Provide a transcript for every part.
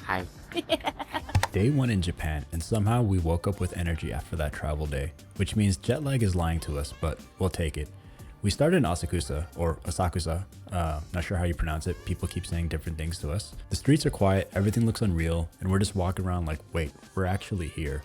Hi. Day 1 in Japan, and somehow we woke up with energy after that travel day, which means jet lag is lying to us, but we'll take it. We started in Asakusa, or Asakusa, not sure how you pronounce it, people keep saying different things to us. The streets are quiet, everything looks unreal, and we're just walking around like, wait, we're actually here.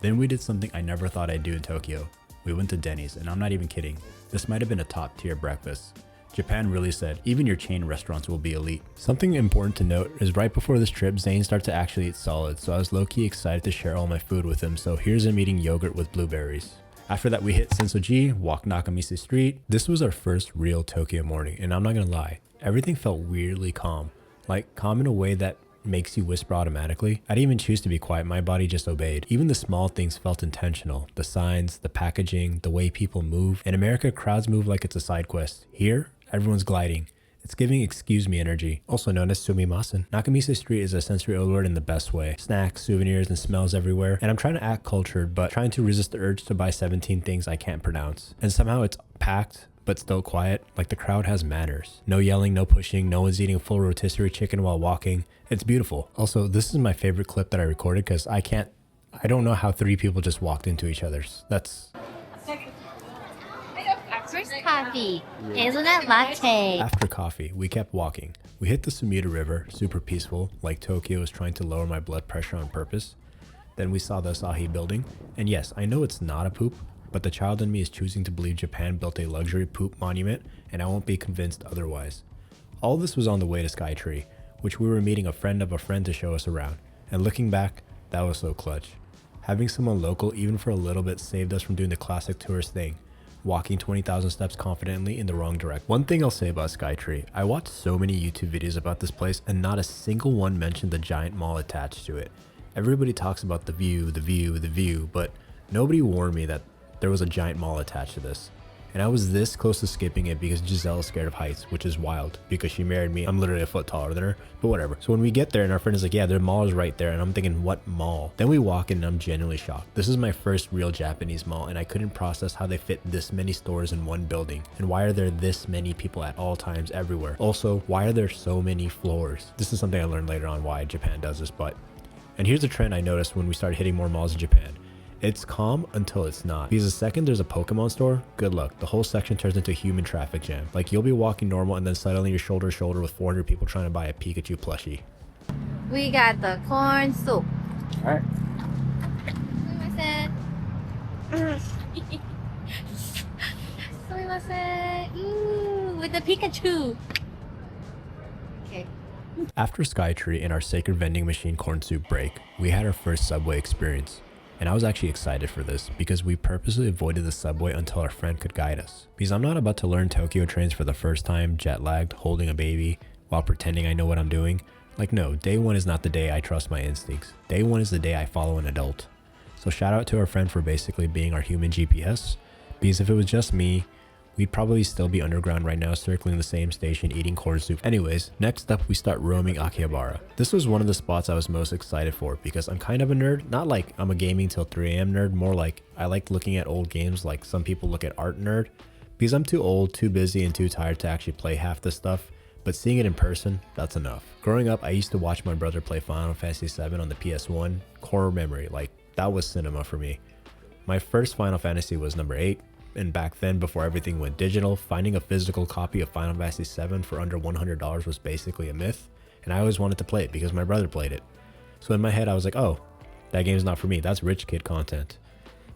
Then we did something I never thought I'd do in Tokyo. We went to Denny's, and I'm not even kidding, this might have been a top tier breakfast. Japan really said, even your chain restaurants will be elite. Something important to note is right before this trip, Zane started to actually eat solid, so I was low-key excited to share all my food with him, so here's him eating yogurt with blueberries. After that, we hit Senso-Ji, walked Nakamise Street. This was our first real Tokyo morning, and I'm not gonna lie, everything felt weirdly calm. Like, calm in a way that makes you whisper automatically. I didn't even choose to be quiet, my body just obeyed. Even the small things felt intentional. The signs, the packaging, the way people move. In America, crowds move like it's a side quest. Here, everyone's gliding. It's giving excuse me energy, also known as sumimasen. Nakamise Street is a sensory overload in the best way. Snacks, souvenirs, and smells everywhere. And I'm trying to act cultured, but trying to resist the urge to buy 17 things I can't pronounce. And somehow it's packed, but still quiet, like the crowd has manners. No yelling, no pushing, no one's eating full rotisserie chicken while walking. It's beautiful. Also, this is my favorite clip that I recorded because I don't know how 3 people just walked into each other's. First coffee, hazelnut latte. After coffee, we kept walking. We hit the Sumida River, super peaceful, like Tokyo was trying to lower my blood pressure on purpose. Then we saw the Asahi building, and yes, I know it's not a poop, but the child in me is choosing to believe Japan built a luxury poop monument, and I won't be convinced otherwise. All this was on the way to Skytree, which we were meeting a friend of a friend to show us around, and looking back, that was so clutch. Having someone local, even for a little bit, saved us from doing the classic tourist thing. Walking 20,000 steps confidently in the wrong direction. One thing I'll say about Skytree, I watched so many YouTube videos about this place and not a single one mentioned the giant mall attached to it. Everybody talks about the view, but nobody warned me that there was a giant mall attached to this. And I was this close to skipping it because Giselle is scared of heights, which is wild because she married me. I'm literally a foot taller than her, but whatever. So when we get there and our friend is like, yeah, their mall is right there. And I'm thinking, what mall? Then we walk in and I'm genuinely shocked. This is my first real Japanese mall and I couldn't process how they fit this many stores in one building. And why are there this many people at all times everywhere? Also, why are there so many floors? This is something I learned later on why Japan does this, and here's a trend I noticed when we started hitting more malls in Japan. It's calm until it's not. Because the second there's a Pokemon store, good luck. The whole section turns into a human traffic jam. Like you'll be walking normal and then suddenly you're shoulder to shoulder with 400 people trying to buy a Pikachu plushie. We got the corn soup. Alright. With the Pikachu. Okay. After Skytree and our sacred vending machine corn soup break, we had our first subway experience. And I was actually excited for this because we purposely avoided the subway until our friend could guide us. Because I'm not about to learn Tokyo trains for the first time, jet lagged, holding a baby, while pretending I know what I'm doing. Like no, day 1 is not the day I trust my instincts. Day 1 is the day I follow an adult. So shout out to our friend for basically being our human GPS. Because if it was just me, we'd probably still be underground right now circling the same station eating corn soup. Anyways, next up we start roaming Akihabara. This was one of the spots I was most excited for because I'm kind of a nerd. Not like I'm a gaming till 3 AM nerd, more like I like looking at old games like some people look at art nerd. Because I'm too old, too busy, and too tired to actually play half this stuff. But seeing it in person, that's enough. Growing up, I used to watch my brother play Final Fantasy VII on the PS1. Core memory, like that was cinema for me. My first Final Fantasy was number 8. And back then, before everything went digital, finding a physical copy of Final Fantasy VII for under $100 was basically a myth, and I always wanted to play it because my brother played it. So in my head, I was like, oh, that game's not for me, that's rich kid content.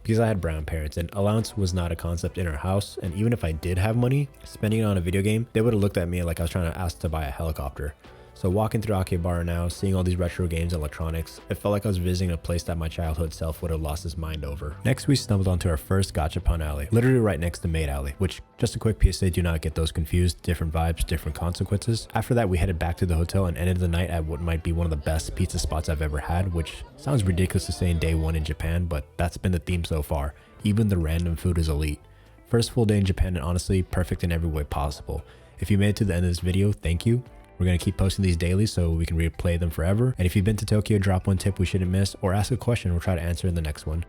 Because I had brown parents, and allowance was not a concept in our house, and even if I did have money, spending it on a video game, they would have looked at me like I was trying to ask to buy a helicopter. So walking through Akihabara now, seeing all these retro games and electronics, it felt like I was visiting a place that my childhood self would have lost his mind over. Next, we stumbled onto our first gachapon alley, literally right next to Maid Alley, which, just a quick PSA, do not get those confused, different vibes, different consequences. After that, we headed back to the hotel and ended the night at what might be one of the best pizza spots I've ever had, which sounds ridiculous to say in day 1 in Japan, but that's been the theme so far. Even the random food is elite. First full day in Japan and honestly, perfect in every way possible. If you made it to the end of this video, thank you. We're going to keep posting these daily so we can replay them forever. And if you've been to Tokyo, drop one tip we shouldn't miss or ask a question we'll try to answer in the next one.